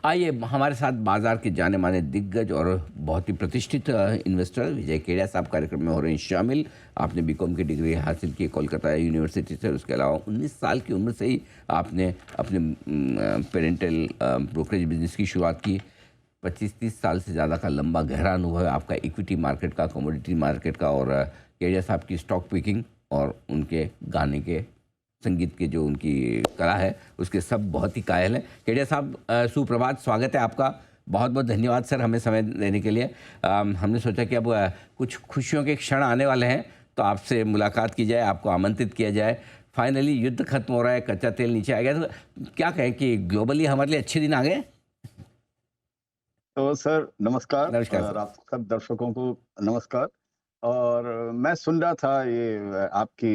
आइए हमारे साथ बाजार के जाने माने दिग्गज और बहुत ही प्रतिष्ठित इन्वेस्टर विजय केडिया साहब कार्यक्रम में हो रहे हैं शामिल। आपने बीकॉम की डिग्री हासिल की कोलकाता यूनिवर्सिटी से। उसके अलावा 19 साल की उम्र से ही आपने अपने पेरेंटल ब्रोकरेज बिजनेस की शुरुआत की। 25-30 साल से ज़्यादा का लंबा गहरा अनुभव है आपका इक्विटी मार्केट का, कमोडिटी मार्केट का। और केडिया साहब की स्टॉक पिकिंग और उनके गाने के संगीत की जो उनकी कला है उसके सब बहुत ही कायल हैं। केडिया साहब सुप्रभात, स्वागत है आपका। बहुत बहुत धन्यवाद सर हमें समय देने के लिए। हमने सोचा कि अब कुछ खुशियों के क्षण आने वाले हैं तो आपसे मुलाकात की जाए, आपको आमंत्रित किया जाए। फाइनली युद्ध खत्म हो रहा है, कच्चा तेल नीचे आ गया, तो क्या कहें कि ग्लोबली हमारे लिए अच्छे दिन आ गए। तो सर नमस्कार नमस्कार और सर। आप सब दर्शकों को नमस्कार। और मैं सुन रहा था ये आपकी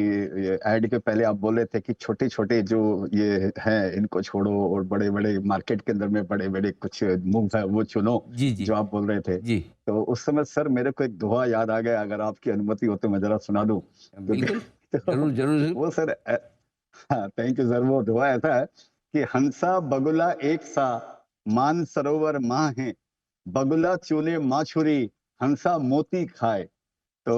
ये ऐड के पहले आप बोल रहे थे कि छोटे छोटे जो ये हैं इनको छोड़ो और बड़े बड़े मार्केट के अंदर में बड़े बड़े कुछ मूव है वो चुनो, जी जी। जो आप बोल रहे थे। जी तो उस समय सर मेरे को एक दोहा याद आ गया, अगर आपकी अनुमति हो तो मैं जरा सुना दूं क्योंकि बिल्कुल, तो जरूर जरूर। वो सर हाँ थैंक यू सर। वो दोहा ऐसा है कि हंसा बगुला एक सा मान सरोवर माँ है, बगुला चूने माछुरी हंसा मोती खाए। तो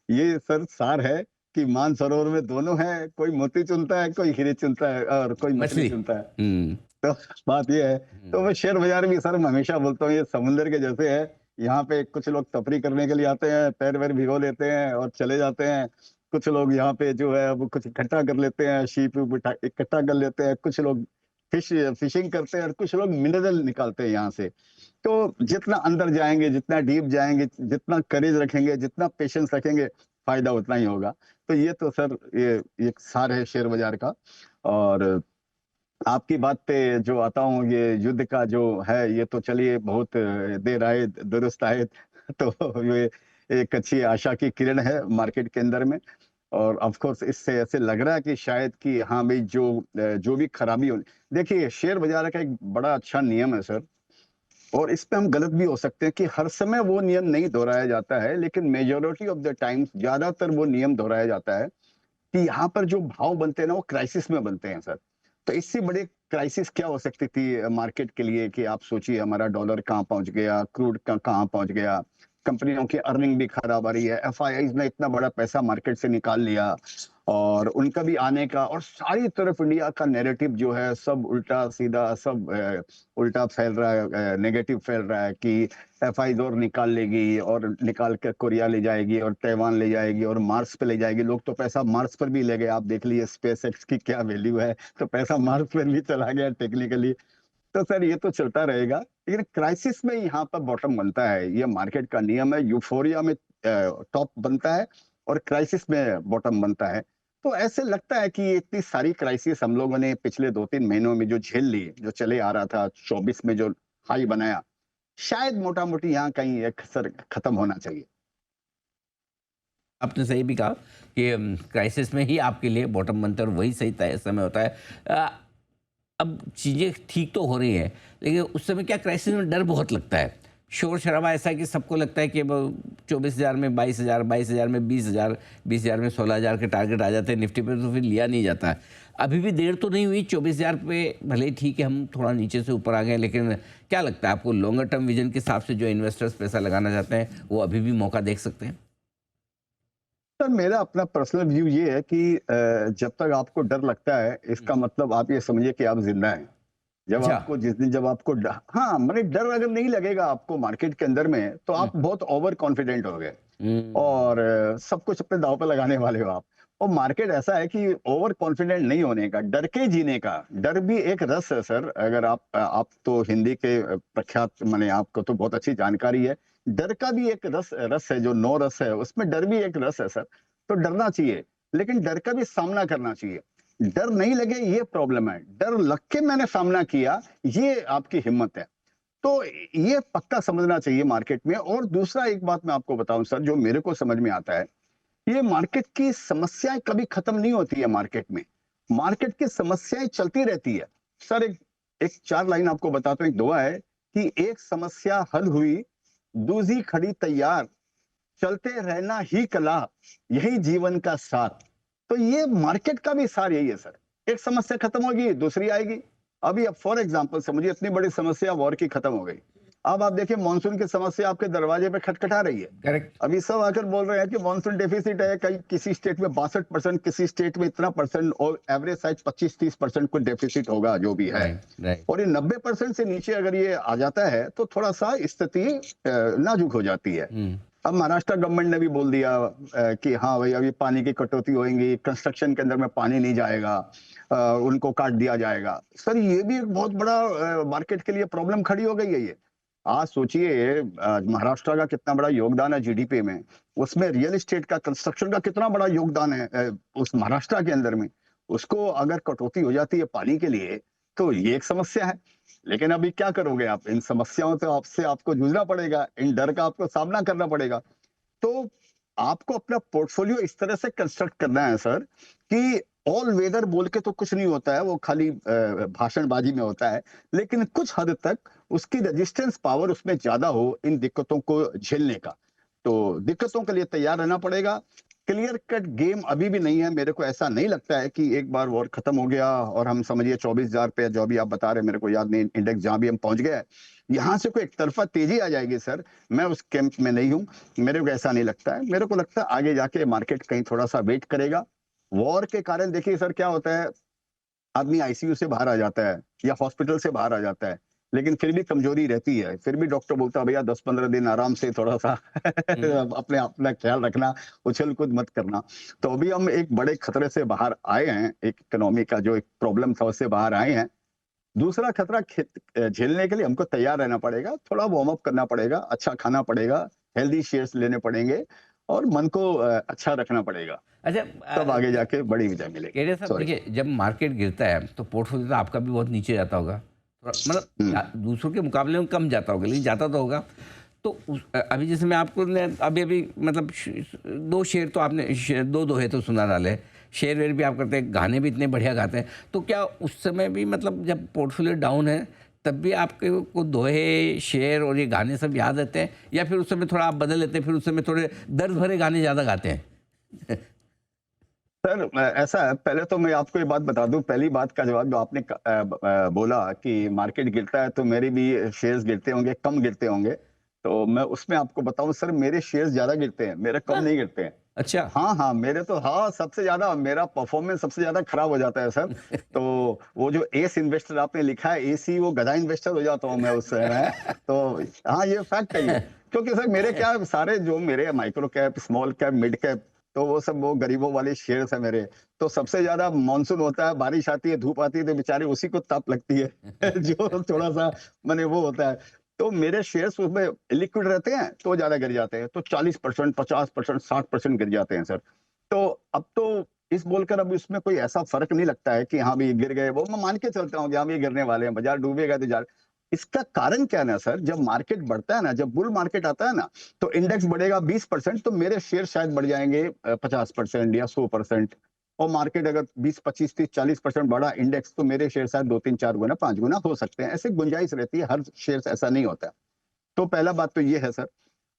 ये सर सार है कि मानसरोवर में दोनों है, कोई मोती चुनता है, कोई हीरे चुनता है और कोई मछली मछली। चुनता है। हम्म। तो बात ये है। तो मैं शेयर बाजार भी सर मैं हमेशा बोलता हूँ ये समुंदर के जैसे है। यहाँ पे कुछ लोग तफरी करने के लिए आते हैं, पैर वैर भिगो लेते हैं और चले जाते हैं। कुछ लोग यहाँ पे जो है वो कुछ इकट्ठा कर लेते हैं, शीप इकट्ठा कर लेते हैं। कुछ लोग फिशिंग करते हैं और कुछ लोग मिनरल निकालते हैं यहाँ से। तो जितना अंदर जाएंगे, जितना डीप जाएंगे, जितना करेज रखेंगे, जितना पेशेंस रखेंगे, फायदा उतना ही होगा। तो ये तो सर ये एक सार है शेयर बाजार का। और आपकी बात पे जो आता हूँ, ये युद्ध का जो है ये तो चलिए बहुत देर आए दुरुस्त आए तो ये एक अच्छी आशा की किरण है मार्केट के अंदर में। और ऑफ कोर्स इससे ऐसे लग रहा है कि शायद कि हाँ भाई जो भी खराबी हो, देखिए शेयर बाजार का एक बड़ा अच्छा नियम है सर। और इस पे हम गलत भी हो सकते हैं कि हर समय वो नियम नहीं दोहराया जाता है, लेकिन मेजोरिटी ऑफ द टाइम्स ज्यादातर वो नियम दोहराया जाता है कि यहाँ पर जो भाव बनते हैं ना वो क्राइसिस में बनते हैं सर। तो इससे बड़े क्राइसिस क्या हो सकती थी मार्केट के लिए कि आप सोचिए हमारा डॉलर कहाँ पहुंच गया, क्रूड का कहाँ पहुंच गया, कंपनियों की अर्निंग भी खराब आ रही है, एफआईआईज ने इतना बड़ा पैसा मार्केट से निकाल लिया और उनका भी आने का, और सारी तरफ इंडिया का नैरेटिव जो है सब उल्टा सीधा, सब उल्टा फैल रहा है, नेगेटिव फैल रहा है कि एफआईआईज और निकाल लेगी और निकाल कर कोरिया ले जाएगी और ताइवान ले जाएगी और मार्स पे ले जाएगी। लोग तो पैसा मार्स पर भी ले गए, आप देख लीजिए स्पेस एक्स की क्या वैल्यू है, तो पैसा मार्स पर भी चला गया टेक्निकली। तो सर ये तो चलता रहेगा, लेकिन क्राइसिस में यहाँ पर बॉटम बनता है, ये मार्केट का नियम है। यूफोरिया में टॉप बनता है और क्राइसिस में बॉटम बनता है। तो ऐसे लगता है कि ये इतनी सारी क्राइसिस हम लोगों ने पिछले 2-3 महीनों में जो झेल ली, जो चले आ रहा था 24 में जो हाई बनाया, शायद मोटा मोटी यहाँ कहीं एक सर खत्म होना चाहिए। आपने सही भी कहा कि क्राइसिस में ही आपके लिए बॉटम बनता है और वही सही तय समय होता है। अ, अब चीज़ें ठीक तो हो रही हैं, लेकिन उस समय क्या क्राइसिस में डर बहुत लगता है। शोर शराबा ऐसा है कि सबको लगता है कि अब 24,000 में 22,000, 22,000 में 20,000, 20,000 में 16,000 के टारगेट आ जाते हैं निफ्टी पे, तो फिर लिया नहीं जाता। अभी भी देर तो नहीं हुई 24,000 पे, भले ही ठीक है हम थोड़ा नीचे से ऊपर आ गए, लेकिन क्या लगता है आपको लॉन्गर टर्म विजन के हिसाब से जो इन्वेस्टर्स पैसा लगाना चाहते हैं वो अभी भी मौका देख सकते हैं। सर मेरा अपना पर्सनल व्यू ये है कि जब तक आपको डर लगता है इसका मतलब आप ये समझिए कि आप जिंदा हैं। जब अच्छा। आपको जिस दिन जब आपको हाँ मैंने डर अगर नहीं लगेगा आपको मार्केट के अंदर में, तो हम्म। आप बहुत ओवर कॉन्फिडेंट हो गए हम्म। और सब कुछ अपने दांव पे लगाने वाले हो आप। और मार्केट ऐसा है कि ओवर कॉन्फिडेंट नहीं होने का, डर के जीने का, डर भी एक रस है सर। अगर आप तो हिंदी के प्रख्यात माने आपको तो बहुत अच्छी जानकारी है। डर का भी एक रस रस है, जो नो रस है उसमें डर भी एक रस है सर। तो डरना चाहिए, लेकिन डर का भी सामना करना चाहिए। डर नहीं लगे ये प्रॉब्लम है, डर लग के मैंने सामना किया ये आपकी हिम्मत है। तो ये पक्का समझना चाहिए मार्केट में। और दूसरा एक बात मैं आपको बताऊं सर, जो मेरे को समझ में आता है, ये मार्केट की समस्याएं कभी खत्म नहीं होती है मार्केट में। मार्केट की समस्याएं चलती रहती है सर। एक एक 4 लाइन आपको बताता हूँ, एक दुआ है कि एक समस्या हल हुई, दूसरी खड़ी तैयार, चलते रहना ही कला, यही जीवन का सार। तो ये मार्केट का भी सार यही है सर। एक समस्या खत्म होगी दूसरी आएगी, अभी अब फॉर एग्जांपल समझिए इतनी बड़ी समस्या वॉर की खत्म हो गई। अब आप देखिए मानसून की समस्या आपके दरवाजे पे खटखटा रही है। करेक्ट। अभी सब आकर बोल रहे हैं कि मानसून डेफिसिट है, कहीं किसी स्टेट में 62%, किसी स्टेट में इतना परसेंट, और एवरेज साइज 25-30% को डेफिसिट होगा जो भी है। Right, right. और ये 90% से नीचे अगर ये आ जाता है तो थोड़ा सा स्थिति नाजुक हो जाती है। अब महाराष्ट्र गवर्नमेंट ने भी बोल दिया कि हाँ भाई अभी पानी की कटौती होगी, कंस्ट्रक्शन के अंदर में पानी नहीं जाएगा, उनको काट दिया जाएगा। सर ये भी एक बहुत बड़ा मार्केट के लिए प्रॉब्लम खड़ी हो गई है ये। आज सोचिए महाराष्ट्र का कितना बड़ा योगदान है जीडीपी में, उसमें रियल एस्टेट का, कंस्ट्रक्शन का कितना बड़ा योगदान है उस महाराष्ट्र के अंदर में। उसको अगर कटौती हो जाती है पानी के लिए तो ये एक समस्या है। लेकिन अभी क्या करोगे आप, इन समस्याओं से आपसे आपको जूझना पड़ेगा, इन डर का आपको सामना करना पड़ेगा। तो आपको अपना पोर्टफोलियो इस तरह से कंस्ट्रक्ट करना है सर कि ऑल वेदर बोल के तो कुछ नहीं होता है, वो खाली भाषणबाजी में होता है। लेकिन कुछ हद तक उसकी रेजिस्टेंस पावर उसमें ज्यादा हो इन दिक्कतों को झेलने का। तो दिक्कतों के लिए तैयार रहना पड़ेगा। क्लियर कट गेम अभी भी नहीं है। मेरे को ऐसा नहीं लगता है कि एक बार वॉर खत्म हो गया और हम समझिए 24,000 पे जो भी आप बता रहे हैं, मेरे को याद नहीं इंडेक्स जहां भी हम पहुंच गए, यहाँ से कोई एक तरफा तेजी आ जाएगी सर। मैं उस कैंप में नहीं हूँ, मेरे को ऐसा नहीं लगता है। मेरे को लगता है आगे जाके मार्केट कहीं थोड़ा सा वेट करेगा। वॉर के कारण देखिए सर क्या होता है, आदमी आईसीयू से बाहर आ जाता है या हॉस्पिटल से बाहर आ जाता है, लेकिन फिर भी कमजोरी रहती है। फिर भी डॉक्टर बोलता है भैया 10-15 दिन आराम से थोड़ा सा हम्म। अपने अपना ख्याल रखना, उछल कूद मत करना। तो अभी हम एक बड़े खतरे से बाहर आए हैं, एक इकोनॉमी का जो एक प्रॉब्लम था उससे बाहर आए हैं। दूसरा खतरा झेलने के लिए हमको तैयार रहना पड़ेगा, थोड़ा वार्म अप करना पड़ेगा, अच्छा खाना पड़ेगा, हेल्दी शेयर्स लेने पड़ेंगे और मन को अच्छा रखना पड़ेगा। अच्छा, तब आगे जाके बड़ी विजय मिलेगी। केडिया साहब सॉरी। देखिए, जब मार्केट गिरता है तो पोर्टफोलियो तो आपका भी बहुत नीचे जाता होगा, मतलब हम्म। दूसरों के मुकाबले में कम जाता होगा, लेकिन जाता तो होगा। तो अभी जैसे मैं आपको अभी अभी मतलब दो शेयर तो आपने दो दोहे तो सुना डाले, शेयर वेयर भी आप करते हैं, गाने भी इतने बढ़िया गाते हैं, तो क्या उस समय भी मतलब जब पोर्टफोलियो डाउन है तब भी आपके को दोहे, शेयर और ये गाने सब याद रहते हैं, या फिर उस समय थोड़ा आप बदल लेते हैं, फिर उस समय थोड़े दर्द भरे गाने ज़्यादा गाते हैं? सर ऐसा है, पहले तो मैं आपको ये बात बता दूं, पहली बात का जवाब जो आपने बोला कि मार्केट गिरता है तो मेरे भी शेयर्स गिरते होंगे, कम गिरते होंगे। तो मैं उसमें आपको बताऊं सर, मेरे शेयर्स ज्यादा गिरते हैं, मेरे कम हाँ, नहीं गिरते हैं। अच्छा। हाँ हाँ, मेरे तो हाँ सबसे ज्यादा मेरा परफॉर्मेंस सबसे ज्यादा खराब हो जाता है सर। तो वो जो एस इन्वेस्टर आपने लिखा है, एसी, वो गधा इन्वेस्टर हो जाता हूँ मैं उस समय। तो हाँ ये फैक्ट है ये। क्योंकि सर मेरे क्या सारे जो मेरे micro cap, small cap, mid cap, तो वो सब वो गरीबों वाले शेयर्स है मेरे। तो सबसे ज्यादा मानसून होता है, बारिश आती है, धूप आती है, तो बेचारे उसी को ताप लगती है जो थोड़ा सा मैंने वो होता है। तो मेरे शेयर्स उसमें लिक्विड रहते हैं तो ज्यादा गिर जाते हैं, तो 40%, 50%, 60% गिर जाते हैं सर। तो अब तो इस बोलकर अब इसमें कोई ऐसा फर्क नहीं लगता है कि हाँ भी गिर गए, वो मैं मान के चलता हूँ कि हाँ भी गिरने वाले हैं, बाजार डूबेगा तो जा। इसका कारण क्या है ना सर, जब मार्केट बढ़ता है ना, जब बुल मार्केट आता है ना, तो इंडेक्स बढ़ेगा 20%, तो मेरे शेयर शायद बढ़ जाएंगे 50% या 100%। और मार्केट अगर 20, 25, 30, 40% बढ़ा इंडेक्स, तो मेरे शेयर शायद 2, 3, 4 गुना, 5 गुना हो सकते हैं। ऐसे गुंजाइश रहती है, हर शेयर ऐसा नहीं होता है। तो पहला बात तो ये है सर।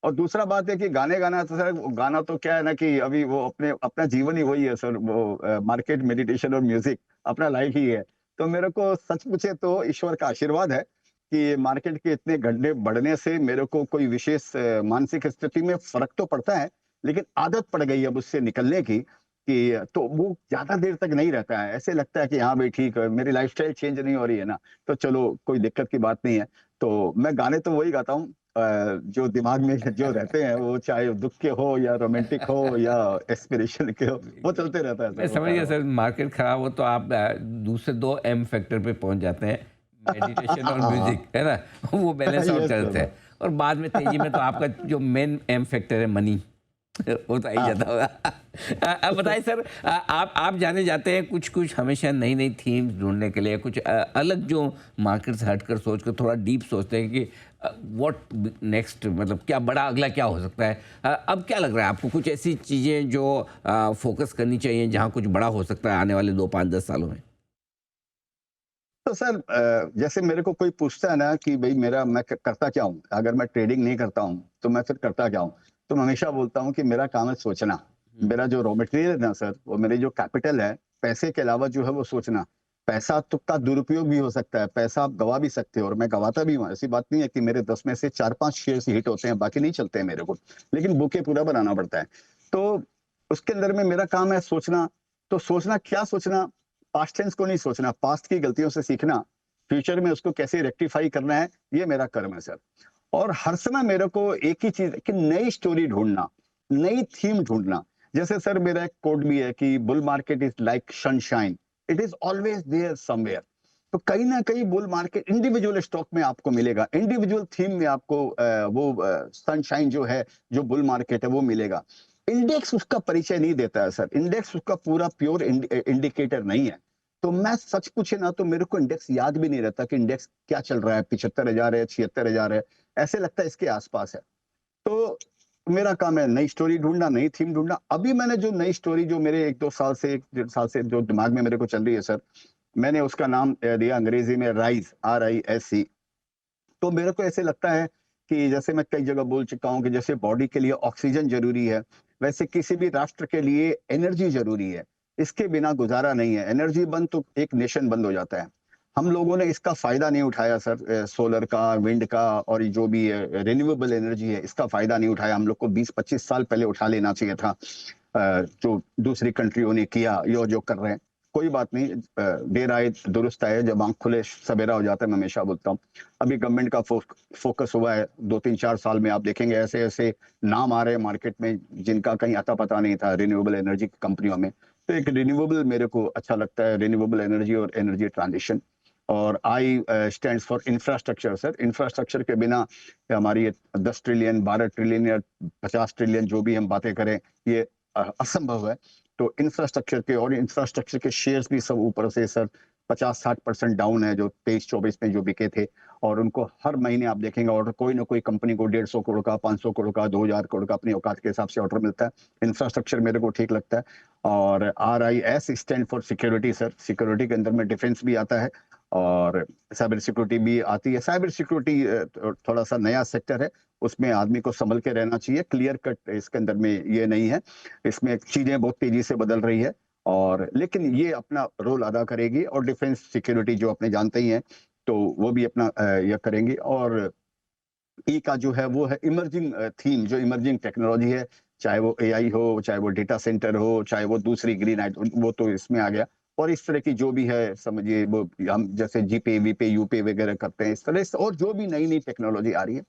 और दूसरा बात है कि गाने गाना तो सर, गाना तो क्या है ना कि अभी वो अपने अपना जीवन ही वही है सर, वो मार्केट, मेडिटेशन और म्यूजिक अपना लाइफ ही है। तो मेरे को सच पूछे तो ईश्वर का आशीर्वाद है कि मार्केट के इतने घंटे बढ़ने से मेरे को कोई विशेष मानसिक स्थिति में फर्क तो पड़ता है, लेकिन आदत पड़ गई है अब उससे निकलने की, कि तो वो ज्यादा देर तक नहीं रहता है। ऐसे लगता है कि हाँ भाई ठीक है, मेरी लाइफस्टाइल चेंज नहीं हो रही है ना, तो चलो कोई दिक्कत की बात नहीं है। तो मैं गाने तो वही गाता हूँ जो दिमाग में जो रहते हैं, वो चाहे दुख के हो या रोमांटिक हो या एस्पिरेशन के हो, वो चलते रहता है मैं सर, वो समझ कह गया रहा हूँ। सर, मार्केट खराब हो तो आप दूसरे दो एम फैक्टर पे पहुंच जाते हैं, मेडिटेशन और म्यूजिक, है ना? वो बैलेंस आउट यस कर देते सर। हैं। और बाद में तेजी में तो आपका जो मेन एम फैक्टर है मनी, वो तो आ ही हाँ जाता होगा। अब बताइए सर, आप जाने जाते हैं कुछ कुछ हमेशा नई नई थीम्स ढूंढने के लिए, कुछ अलग जो मार्केट से हटकर सोच कर थोड़ा डीप सोचते हैं कि व्हाट नेक्स्ट, मतलब क्या बड़ा अगला क्या हो सकता है। अब क्या लग रहा है आपको, कुछ ऐसी चीज़ें जो फोकस करनी चाहिए जहाँ कुछ बड़ा हो सकता है आने वाले 2, 5, 10 सालों में? तो सर जैसे मेरे को कोई पूछता है ना कि भाई मेरा मैं करता क्या हूँ, अगर मैं ट्रेडिंग नहीं करता हूँ तो मैं फिर करता क्या हूँ, तो मैं हमेशा बोलता हूँ कि मेरा काम है सोचना। हम्म। मेरा जो रॉ मटेरियल है ना सर, वो मेरी जो कैपिटल है, पैसे के अलावा जो है वो सोचना। पैसा तो का दुरुपयोग भी हो सकता है, पैसा आप गवा भी सकते हो और मैं गवाता भी हूँ। ऐसी बात नहीं है कि मेरे 10 में से 4-5 शेयर्स हिट होते हैं, बाकी नहीं चलते हैं मेरे को। लेकिन बुके पूरा बनाना पड़ता है। तो उसके अंदर में मेरा काम है सोचना, तो सोचना क्या सोचना? पास्ट टेंस को नहीं सोचना, पास्ट की गलतियों से सीखना, फ्यूचर में उसको कैसे रेक्टिफाई करना है, ये मेरा कर्म है सर। और हर समय मेरे को एक ही चीज़ कि नई स्टोरी ढूँढना, नई थीम ढूँढना। जैसे सर मेरा एक कोट भी है कि bull market is like sunshine, it is always there somewhere. तो कहीं न कहीं बुल मार्केट इंडिविजुअल स्टॉक में आपको मिलेगा, इंडिविजुअल थीम में आपको सनशाइन जो है, जो बुल मार्केट है वो मिलेगा। इंडेक्स उसका परिचय नहीं देता है सर, इंडेक्स उसका पूरा प्योर इंडिकेटर नहीं है। तो मैं सच पूछे ना तो मेरे को इंडेक्स याद भी नहीं रहता कि इंडेक्स क्या चल रहा है, 75,000 है, 76,000 है, ऐसे लगता है इसके आसपास है। तो मेरा काम है नई स्टोरी ढूँढना, नई थीम ढूँढना। अभी मैंने जो नई स्टोरी जो मेरे 1-2 साल से 1 डेढ़ साल से जो दिमाग में मेरे को चल रही है सर, मैंने उसका नाम दिया अंग्रेजी में राइज़, RISE। तो मेरे को ऐसे लगता है कि जैसे मैं कई जगह बोल चुका हूँ कि जैसे बॉडी के लिए ऑक्सीजन ज़रूरी है, वैसे किसी भी राष्ट्र के लिए एनर्जी ज़रूरी है। इसके बिना गुज़ारा नहीं है। एनर्जी बंद तो एक नेशन बंद हो जाता है। हम लोगों ने इसका फ़ायदा नहीं उठाया सर, सोलर का, विंड का और जो भी रिन्यूएबल एनर्जी है, इसका फ़ायदा नहीं उठाया। हम लोग को 20-25 साल पहले उठा लेना चाहिए था। जो दूसरी कंट्रियों ने किया, यो जो कर रहे हैं। कोई बात नहीं, देर आए दुरुस्त आए, जब आँख खुले सवेरा हो जाता है, मैं हमेशा बोलता हूँ। अभी गवर्नमेंट का फोकस हुआ है, 2-3-4 साल में आप देखेंगे ऐसे-ऐसे नाम आ रहे हैं मार्केट में जिनका कहीं अता-पता नहीं था रिन्यूएबल एनर्जी की कंपनियों में। तो एक रिन्यूएबल मेरे को अच्छा लगता है, रिन्यूएबल एनर्जी और एनर्जी ट्रांजिशन। और आई stands for infrastructure sir. Infrastructure के बिना हमारी ये 10 ट्रिलियन, 12 ट्रिलियन या 50 ट्रिलियन जो भी हम बातें करें, ये असंभव है। तो इंफ्रास्ट्रक्चर के शेयर्स भी सब ऊपर से सर 50-60% डाउन है, जो 23-24 में जो बिके थे। और उनको हर महीने आप देखेंगे ऑर्डर, कोई ना कोई कंपनी को 150 करोड़ का, 500 करोड़ का, 2000 करोड़ का अपनी औकात के हिसाब से ऑर्डर मिलता है। इंफ्रास्ट्रक्चर मेरे को ठीक लगता है। और RIS stand for security sir. Security के अंदर में डिफेंस भी आता है और साइबर सिक्योरिटी भी आती है। साइबर सिक्योरिटी थोड़ा सा नया सेक्टर है, उसमें आदमी को संभल के रहना चाहिए। क्लियर कट इसके अंदर में ये नहीं है। इसमें चीजें बहुत तेजी से बदल रही है और लेकिन ये अपना रोल अदा करेगी। और डिफेंस सिक्योरिटी जो अपने जानते ही हैं, तो वो भी अपना यह करेंगी। और ई का जो है वो है इमर्जिंग थीम, जो इमर्जिंग टेक्नोलॉजी है, चाहे वो AI हो, चाहे वो डेटा सेंटर हो, चाहे वो दूसरी ग्रीन वो तो इसमें आ गया। और इस तरह की जो भी है समझिए, वो हम जैसे जीपे, वीपे, यूपे वगैरह करते हैं, इस तरह से और जो भी नई-नई टेक्नोलॉजी आ रही है।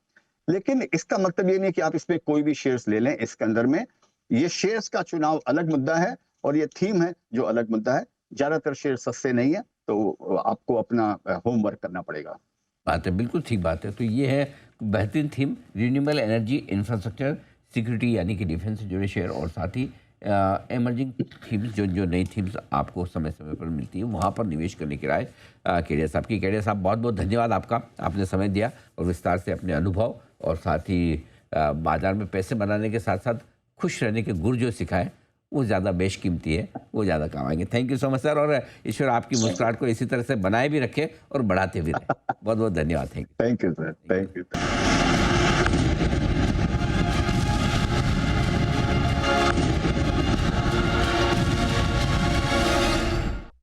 लेकिन इसका मतलब ये नहीं कि आप इसमें कोई भी शेयर्स ले लें। इसके अंदर में ये शेयर्स का चुनाव अलग मुद्दा है और ये थीम है जो अलग मुद्दा है। ज़्यादातर शेयर सस्ते नहीं है, तो आपको अपना होमवर्क करना पड़ेगा। बात है, बिल्कुल ठीक बात है। तो ये है बेहतरीन theme, renewable energy, infrastructure, security यानी कि डिफेंस से जुड़े शेयर और साथ ही एमर्जिंग थीम्स जो जो नई थीम्स आपको समय समय पर मिलती है वहाँ पर निवेश करने की राय केडिया साहब की। केडिया साहब बहुत बहुत धन्यवाद आपका, आपने समय दिया और विस्तार से अपने अनुभव और साथ ही बाजार में पैसे बनाने के साथ साथ खुश रहने के गुर जो सिखाए वो ज़्यादा बेशकीमती है, वो ज़्यादा काम आएंगे। Thank you so much sir, और ईश्वर आपकी मुस्कुराहट को इसी तरह से बनाए भी रखे और बढ़ाते भी रहे। बहुत बहुत धन्यवाद। Thank you. Thank you sir, thank you.